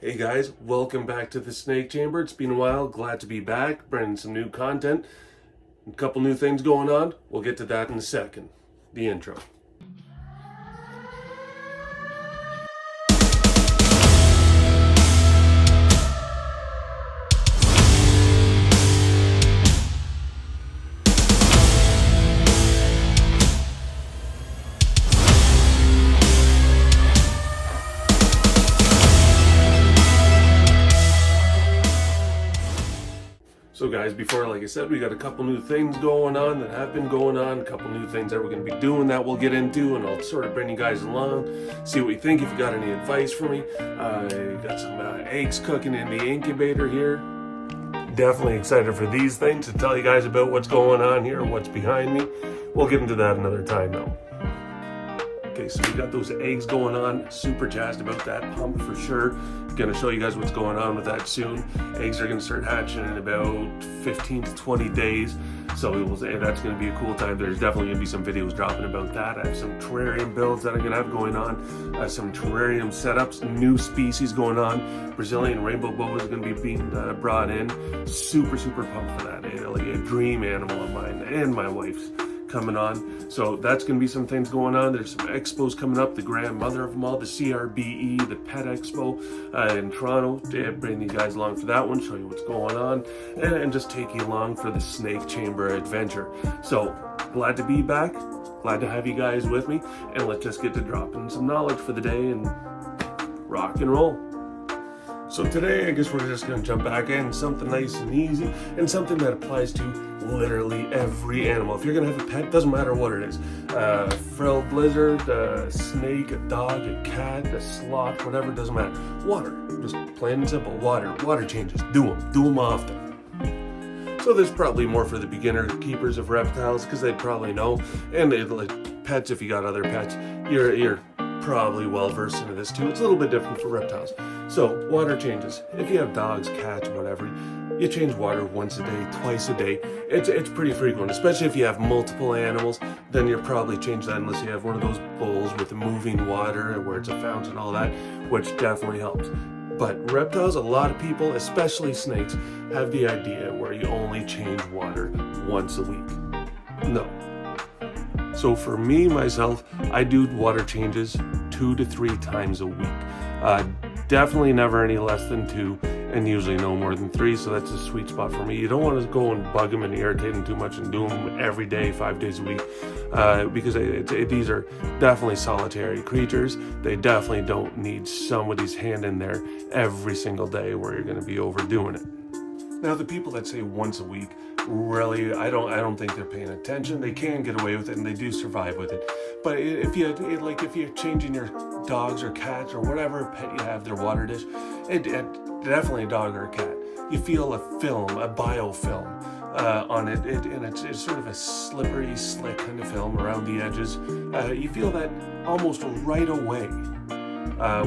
Hey guys, welcome back to the Snake Chamber. It's been a while, glad to be back, bringing some new content. A couple new things going on. We'll get to that in a second. The intro. So guys, before, like I said, we got a couple new things going on that have been going on, a couple new things that we're going to be doing that we'll get into, and I'll sort of bring you guys along, see what you think, if you got any advice for me. Got some eggs cooking in the incubator here. Definitely excited for these things, to tell you guys about what's going on here, what's behind me. We'll get into that another time though. Okay, so we got those eggs going on. Super jazzed about that pump for sure. Gonna show you guys what's going on with that soon. Eggs are gonna start hatching in about 15 to 20 days. So that's gonna be a cool time. There's definitely gonna be some videos dropping about that. I have some terrarium builds that I'm gonna have going on. Some terrarium setups, new species going on. Brazilian rainbow boas are gonna be being brought in. Super pumped for that. Like a dream animal of mine and my wife's coming on. So that's going to be some things going on. There's some expos coming up, the grandmother of them all, the CRBE, the Pet Expo in Toronto. Bring you guys along for that one, show you what's going on, and just take you along for the Snake Chamber adventure. So glad to be back, glad to have you guys with me, and let's just get to dropping some knowledge for the day and rock and roll. So today, I guess we're just going to jump back in, something nice and easy, and something that applies to literally every animal. If you're going to have a pet, doesn't matter what it is. Frilled lizard, a snake, a dog, a cat, a sloth, whatever, doesn't matter. Water, just plain and simple, water. Water changes, do them often. So there's probably more for the beginner keepers of reptiles, because they probably know. And like pets, if you got other pets, you're probably well versed into this too. It's a little bit different for reptiles. So water changes. If you have dogs, cats, whatever, you change water once a day, twice a day. It's pretty frequent, especially if you have multiple animals. Then you'll probably change that unless you have one of those bowls with the moving water where it's a fountain and all that, which definitely helps. But reptiles, a lot of people, especially snakes, have the idea where you only change water once a week. No. So for me, myself, I do water changes 2 to 3 times a week. Definitely never any less than 2, and usually no more than 3, so that's a sweet spot for me. You don't want to go and bug them and irritate them too much and do them every day, 5 days a week, because these are definitely solitary creatures. They definitely don't need somebody's hand in there every single day where you're going to be overdoing it. Now, the people that say once a week, really, I don't think they're paying attention. They can get away with it, and they do survive with it. But if you're changing your dogs or cats or whatever pet you have, their water dish, definitely a dog or a cat, you feel a film, a biofilm on it, and it's sort of a slippery, slick kind of film around the edges. You feel that almost right away.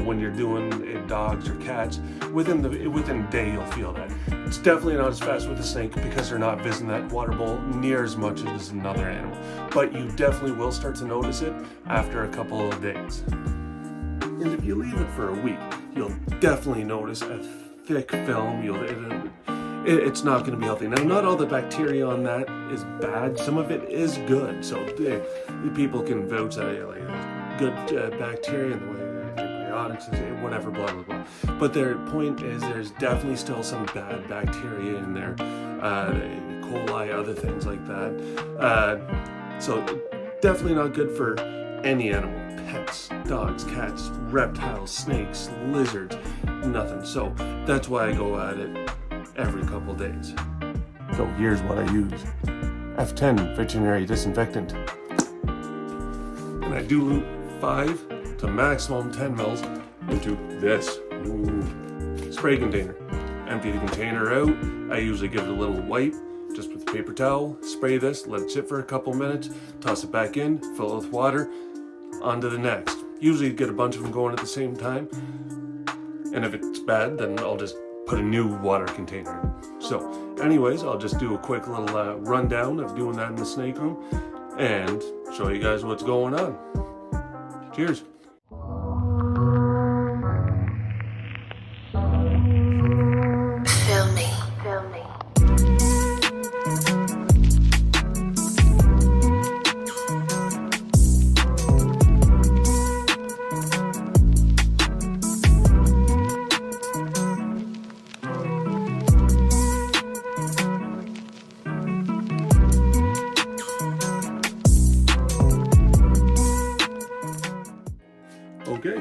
When you're doing dogs or cats, within a day you'll feel that. It's definitely not as fast with a snake because they're not visiting that water bowl near as much as another animal. But you definitely will start to notice it after a couple of days. And if you leave it for a week, you'll definitely notice a thick film. It's not going to be healthy. Now, not all the bacteria on that is bad. Some of it is good. So people can vouch that good bacteria in the way. Whatever, blah, blah, blah. But their point is there's definitely still some bad bacteria in there, E. coli, other things like that. So definitely not good for any animal. Pets, dogs, cats, reptiles, snakes, lizards, nothing. So that's why I go at it every couple days. So here's what I use. F10 veterinary disinfectant. And I dilute 5 to maximum 10 mils into this spray container. Empty the container out. I usually give it a little wipe just with a paper towel. Spray this, let it sit for a couple minutes, toss it back in, fill it with water, on to the next. Usually get a bunch of them going at the same time. And if it's bad, then I'll just put a new water container in. So anyways, I'll just do a quick little rundown of doing that in the snake room and show you guys what's going on. Cheers.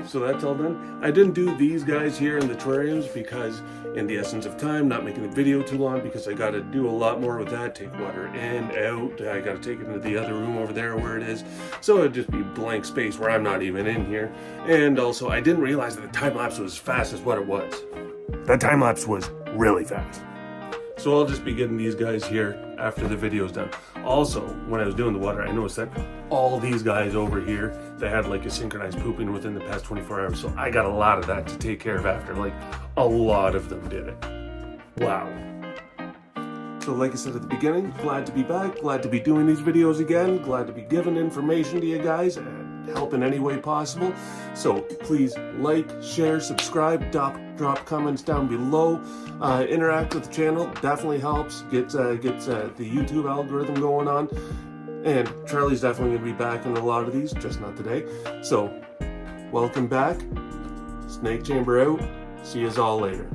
So that's all done. I didn't do these guys here in the terrariums because in the essence of time, not making the video too long, because I got to do a lot more with that. Take water in, out. I got to take it into the other room over there where it is. So it'd just be blank space where I'm not even in here. And also, I didn't realize that the time lapse was as fast as what it was. That time lapse was really fast. So I'll just be getting these guys here after the video's done. Also, when I was doing the water, I noticed that all these guys over here, they had like a synchronized pooping within the past 24 hours. So I got a lot of that to take care of after. Like, a lot of them did it. Wow. So like I said at the beginning, glad to be back, glad to be doing these videos again, glad to be giving information to you guys and help in any way possible. So please like, share, subscribe, drop comments down below, interact with the channel, definitely helps, gets the YouTube algorithm going on. And Charlie's definitely going to be back in a lot of these, just not today. So welcome back, Snake Chamber out, see yous all later.